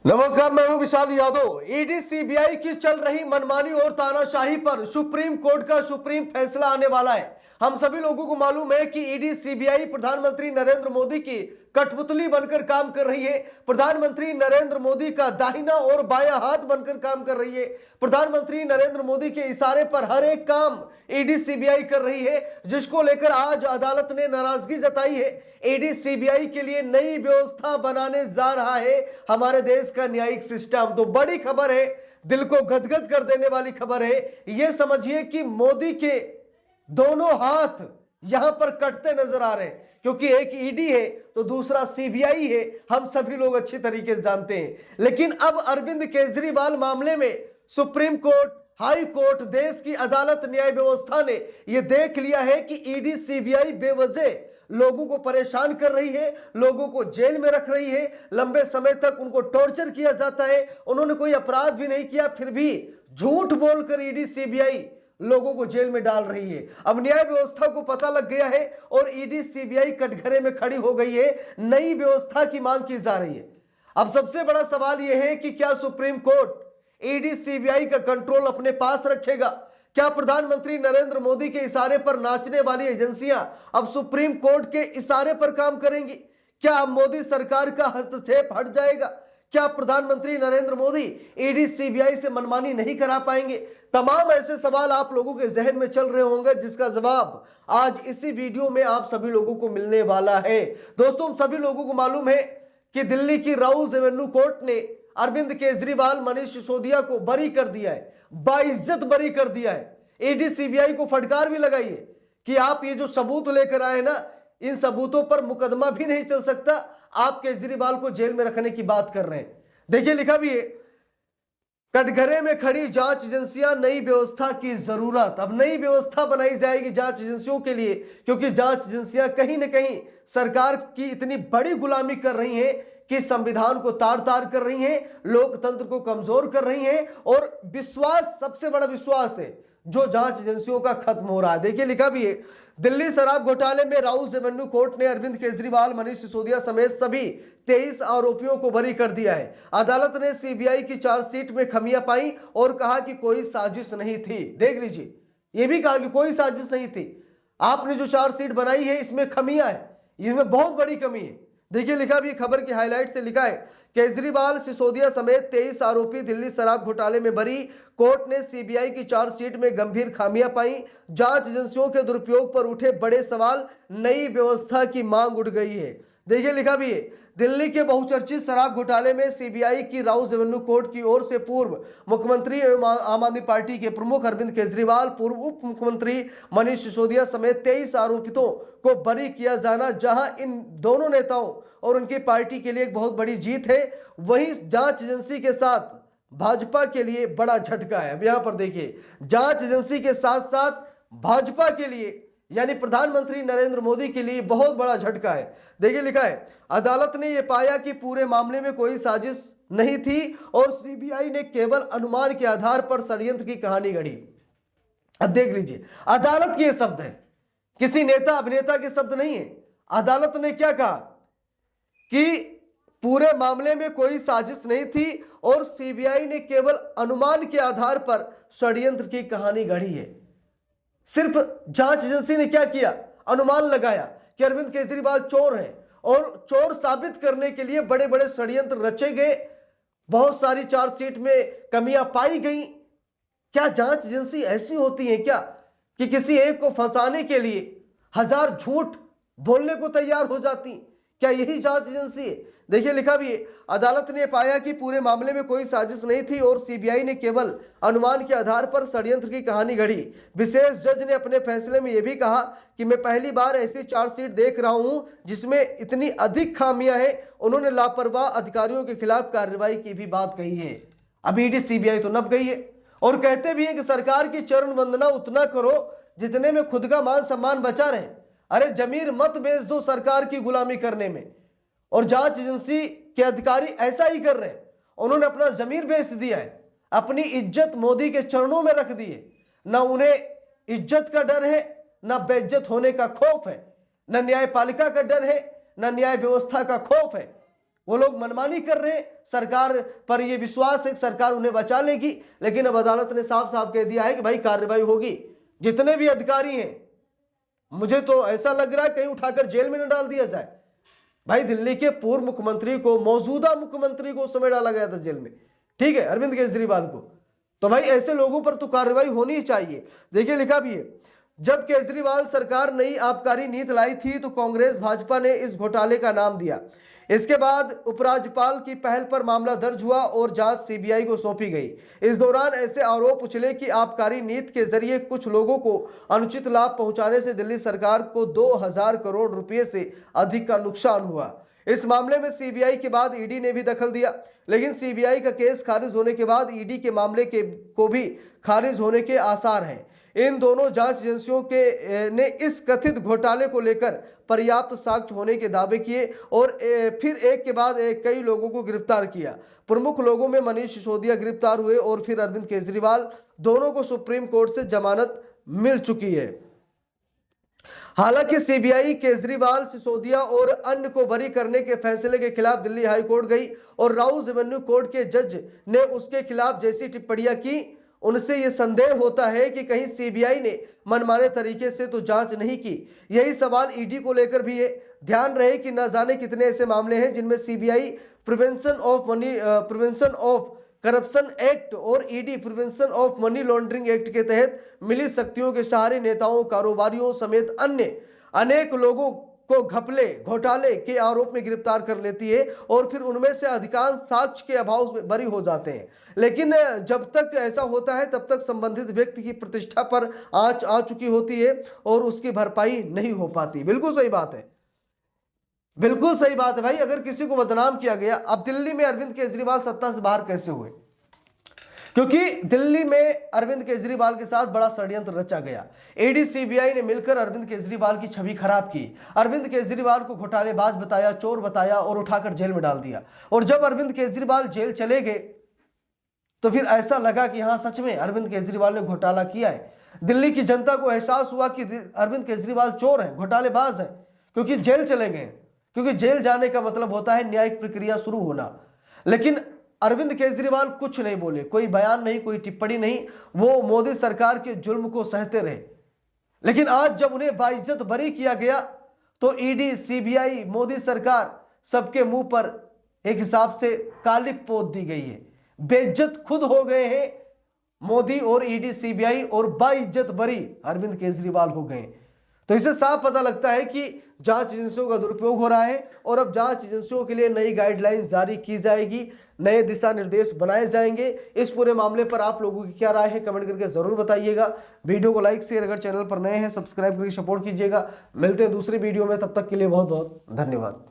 नमस्कार, मैं हूं विशाल यादव। ईडी सीबीआई की चल रही मनमानी और तानाशाही पर सुप्रीम कोर्ट का सुप्रीम फैसला आने वाला है। हम सभी लोगों को मालूम है कि ईडी सीबीआई प्रधानमंत्री नरेंद्र मोदी की कठपुतली बनकर काम कर रही है। प्रधानमंत्री नरेंद्र मोदी का दाहिना और बायां हाथ बनकर काम कर रही है। प्रधानमंत्री नरेंद्र मोदी के इशारे पर हर एक काम ईडी सीबीआई कर रही है, जिसको लेकर आज अदालत ने नाराजगी जताई है। ईडी सीबीआई के लिए नई व्यवस्था बनाने जा रहा है हमारे देश का न्यायिक सिस्टम। तो बड़ी खबर है, दिल को गदगद कर देने वाली खबर है। यह समझिए कि मोदी के दोनों हाथ यहां पर कटते नजर आ रहे हैं, क्योंकि एक ईडी है तो दूसरा सीबीआई है। हम सभी लोग अच्छी तरीके से जानते हैं। लेकिन अब अरविंद केजरीवाल मामले में सुप्रीम कोर्ट, हाई कोर्ट, देश की अदालत, न्याय व्यवस्था ने यह देख लिया है कि ईडी सीबीआई बेवजह लोगों को परेशान कर रही है, लोगों को जेल में रख रही है, लंबे समय तक उनको टॉर्चर किया जाता है। उन्होंने कोई अपराध भी नहीं किया, फिर भी झूठ बोलकर ईडी सीबीआई लोगों को जेल में डाल रही है। अब न्याय व्यवस्था को पता लग गया है और ईडी सीबीआई कटघरे में खड़ी हो गई है। नई व्यवस्था की मांग की जा रही है। अब सबसे बड़ा सवाल यह है कि क्या सुप्रीम कोर्ट ईडी सीबीआई का कंट्रोल अपने पास रखेगा? क्या प्रधानमंत्री नरेंद्र मोदी के इशारे पर नाचने वाली एजेंसियां अब सुप्रीम कोर्ट के इशारे पर काम करेंगी? क्या अब मोदी सरकार का हस्तक्षेप हट जाएगा? क्या प्रधानमंत्री नरेंद्र मोदी ईडी सीबीआई से मनमानी नहीं करा पाएंगे? तमाम ऐसे सवाल आप लोगों के जहन में चल रहे होंगे, जिसका जवाब आज इसी वीडियो में आप सभी लोगों को मिलने वाला है। दोस्तों, हम सभी लोगों को मालूम है कि दिल्ली की राउज एवेन्यू कोर्ट ने अरविंद केजरीवाल, मनीष सिसोदिया को बरी कर दिया है, बाइज्जत बरी कर दिया है। ईडी सीबीआई को फटकार भी लगाई है कि आप ये जो सबूत लेकर आए ना, इन सबूतों पर मुकदमा भी नहीं चल सकता। आप केजरीवाल को जेल में रखने की बात कर रहे हैं। देखिए, लिखा भी है, कटघरे में खड़ी जांच एजेंसियां, नई व्यवस्था की जरूरत। अब नई व्यवस्था बनाई जाएगी जांच एजेंसियों के लिए, क्योंकि जांच एजेंसियां कहीं ना कहीं सरकार की इतनी बड़ी गुलामी कर रही हैं कि संविधान को तार तार कर रही हैं, लोकतंत्र को कमजोर कर रही हैं, और विश्वास, सबसे बड़ा विश्वास है जो जांच एजेंसियों का खत्म हो रहा है। देखिए, लिखा भी है, दिल्ली शराब घोटाले में राउज एवेन्यू कोर्ट ने अरविंद केजरीवाल, मनीष सिसोदिया समेत सभी 23 आरोपियों को बरी कर दिया है। अदालत ने सीबीआई की चार्जशीट में खामियां पाई और कहा कि कोई साजिश नहीं थी। देख लीजिए, यह भी कहा कि कोई साजिश नहीं थी। आपने जो चार्जशीट बनाई है इसमें खामियां है, इसमें बहुत बड़ी कमी है। देखिए, लिखा भी, खबर की हाईलाइट से लिखा है, केजरीवाल, सिसोदिया समेत 23 आरोपी दिल्ली शराब घोटाले में बरी। कोर्ट ने सीबीआई की चार्जशीट में गंभीर खामियां पाई। जांच एजेंसियों के दुरुपयोग पर उठे बड़े सवाल, नई व्यवस्था की मांग उठ गई है। देखिए, लिखा भी है, दिल्ली के बहुचर्चित शराब घोटाले में सीबीआई की राउज एवेन्यू कोर्ट की ओर से पूर्व मुख्यमंत्री एवं आम आदमी पार्टी के प्रमुख अरविंद केजरीवाल, पूर्व उप मुख्यमंत्री मनीष सिसोदिया समेत 23 आरोपितों को बरी किया जाना, जहां इन दोनों नेताओं और उनकी पार्टी के लिए एक बहुत बड़ी जीत है, वहीं जांच एजेंसी के साथ भाजपा के लिए बड़ा झटका है। अब यहां पर देखिए, जांच एजेंसी के साथ साथ भाजपा के लिए, यानी प्रधानमंत्री नरेंद्र मोदी के लिए बहुत बड़ा झटका है। देखिए, लिखा है, अदालत ने यह पाया कि पूरे मामले में कोई साजिश नहीं थी और सीबीआई ने केवल अनुमान के आधार पर षड्यंत्र की कहानी गढ़ी। अब देख लीजिए, अदालत के ये शब्द है, किसी नेता अभिनेता के शब्द नहीं है। अदालत ने क्या कहा कि पूरे मामले में कोई साजिश नहीं थी और सीबीआई ने केवल अनुमान के आधार पर षड्यंत्र की कहानी गढ़ी है। सिर्फ जांच एजेंसी ने क्या किया, अनुमान लगाया कि अरविंद केजरीवाल चोर है, और चोर साबित करने के लिए बड़े बड़े षड्यंत्र रचे गए। बहुत सारी चार्जशीट में कमियां पाई गई। क्या जांच एजेंसी ऐसी होती है क्या कि किसी एक को फंसाने के लिए हजार झूठ बोलने को तैयार हो जाती? क्या यही जांच एजेंसी है? देखिए, लिखा भी है, अदालत ने पाया कि पूरे मामले में कोई साजिश नहीं थी और सीबीआई ने केवल अनुमान के आधार पर षड्यंत्र की कहानी गढ़ी। विशेष जज ने अपने फैसले में यह भी कहा कि मैं पहली बार ऐसी चार्जशीट देख रहा हूं जिसमें इतनी अधिक खामियां हैं। उन्होंने लापरवाह अधिकारियों के खिलाफ कार्रवाई की भी बात कही है। अब ईडी सीबीआई तो नप गई है और कहते भी हैं कि सरकार की चरण वंदना उतना करो जितने में खुद का मान सम्मान बचा रहे। अरे जमीर मत बेच दो सरकार की गुलामी करने में, और जांच एजेंसी के अधिकारी ऐसा ही कर रहे हैं। उन्होंने अपना जमीर बेच दिया है, अपनी इज्जत मोदी के चरणों में रख दी है। न उन्हें इज्जत का डर है, न बेइज्जत होने का खौफ है, न न्यायपालिका का डर है, न न्याय व्यवस्था का खौफ है। वो लोग मनमानी कर रहे हैं, सरकार पर ये विश्वास है कि सरकार उन्हें बचा लेगी, लेकिन अब अदालत ने साफ साफ कह दिया है कि भाई कार्रवाई होगी। जितने भी अधिकारी हैं, मुझे तो ऐसा लग रहा है कहीं उठाकर जेल में न डाल दिया जाए। भाई दिल्ली के पूर्व मुख्यमंत्री को, मौजूदा मुख्यमंत्री को उस समय डाला गया था जेल में, ठीक है, अरविंद केजरीवाल को। तो भाई ऐसे लोगों पर तो कार्रवाई होनी ही चाहिए। देखिए लिखा भी है, जब केजरीवाल सरकार नई आबकारी नीति लाई थी तो कांग्रेस भाजपा ने इस घोटाले का नाम दिया। इसके बाद उपराज्यपाल की पहल पर मामला दर्ज हुआ और जांच सीबीआई को सौंपी गई। इस दौरान ऐसे आरोप उछले कि आबकारी नीति के जरिए कुछ लोगों को अनुचित लाभ पहुंचाने से दिल्ली सरकार को 2000 करोड़ रुपए से अधिक का नुकसान हुआ। इस मामले में सीबीआई के बाद ईडी ने भी दखल दिया, लेकिन सीबीआई का केस खारिज होने के बाद ईडी के मामले को भी खारिज होने के आसार हैं। इन दोनों जांच एजेंसियों ने इस कथित घोटाले को लेकर पर्याप्त साक्ष्य होने के दावे किए और फिर एक के बाद एक कई लोगों को गिरफ्तार किया। प्रमुख लोगों में मनीष सिसोदिया गिरफ्तार हुए और फिर अरविंद केजरीवाल, दोनों को सुप्रीम कोर्ट से जमानत मिल चुकी है। हालांकि सीबीआई केजरीवाल, सिसोदिया और अन्य को बरी करने के फैसले के खिलाफ दिल्ली हाई कोर्ट गई और राउज एवेन्यू कोर्ट के जज ने उसके खिलाफ जैसी टिप्पणियां की, उनसे यह संदेह होता है कि कहीं सीबीआई ने मनमाने तरीके से तो जांच नहीं की। यही सवाल ईडी को लेकर भी है। ध्यान रहे कि न जाने कितने ऐसे मामले हैं जिनमें CBI prevention of corruption act और ED prevention of money laundering act के तहत मिली शक्तियों के सहारे नेताओं, कारोबारियों समेत अन्य अनेक लोगों को घपले, घोटाले के आरोप में गिरफ्तार कर लेती है और फिर उनमें से अधिकांश साक्ष्य के अभाव में बरी हो जाते हैं। लेकिन जब तक ऐसा होता है तब तक संबंधित व्यक्ति की प्रतिष्ठा पर आंच आ चुकी होती है और उसकी भरपाई नहीं हो पाती। बिल्कुल सही बात है, बिल्कुल सही बात है भाई। अगर किसी को बदनाम किया गया, अब दिल्ली में अरविंद केजरीवाल सत्ता से बाहर कैसे हुए? क्योंकि दिल्ली में अरविंद केजरीवाल के साथ बड़ा षड्यंत्र रचा गया। ईडी सीबीआई ने मिलकर अरविंद केजरीवाल की छवि खराब की। अरविंद केजरीवाल को घोटालेबाज बताया, चोर बताया और उठाकर जेल में डाल दिया। और जब अरविंद केजरीवाल जेल चले गए तो फिर ऐसा लगा कि हाँ सच में अरविंद केजरीवाल ने घोटाला किया है। दिल्ली की जनता को एहसास हुआ कि अरविंद केजरीवाल चोर है, घोटालेबाज है, क्योंकि जेल चले गए। क्योंकि जेल जाने का मतलब होता है न्यायिक प्रक्रिया शुरू होना। लेकिन अरविंद केजरीवाल कुछ नहीं बोले, कोई बयान नहीं, कोई टिप्पणी नहीं, वो मोदी सरकार के जुल्म को सहते रहे। लेकिन आज जब उन्हें बाइज्जत बरी किया गया तो ईडी, सीबीआई, मोदी सरकार, सबके मुंह पर एक हिसाब से कालिक पोत दी गई है। बेइज्जत खुद हो गए हैं मोदी और ईडी, सीबीआई, और बाइज्जत बरी अरविंद केजरीवाल हो गए। तो इससे साफ पता लगता है कि जांच एजेंसियों का दुरुपयोग हो रहा है और अब जांच एजेंसियों के लिए नई गाइडलाइंस जारी की जाएगी, नए दिशा निर्देश बनाए जाएंगे। इस पूरे मामले पर आप लोगों की क्या राय है कमेंट करके जरूर बताइएगा। वीडियो को लाइक, शेयर, अगर चैनल पर नए हैं सब्सक्राइब करके सपोर्ट कीजिएगा। मिलते हैं दूसरी वीडियो में, तब तक के लिए बहुत बहुत धन्यवाद।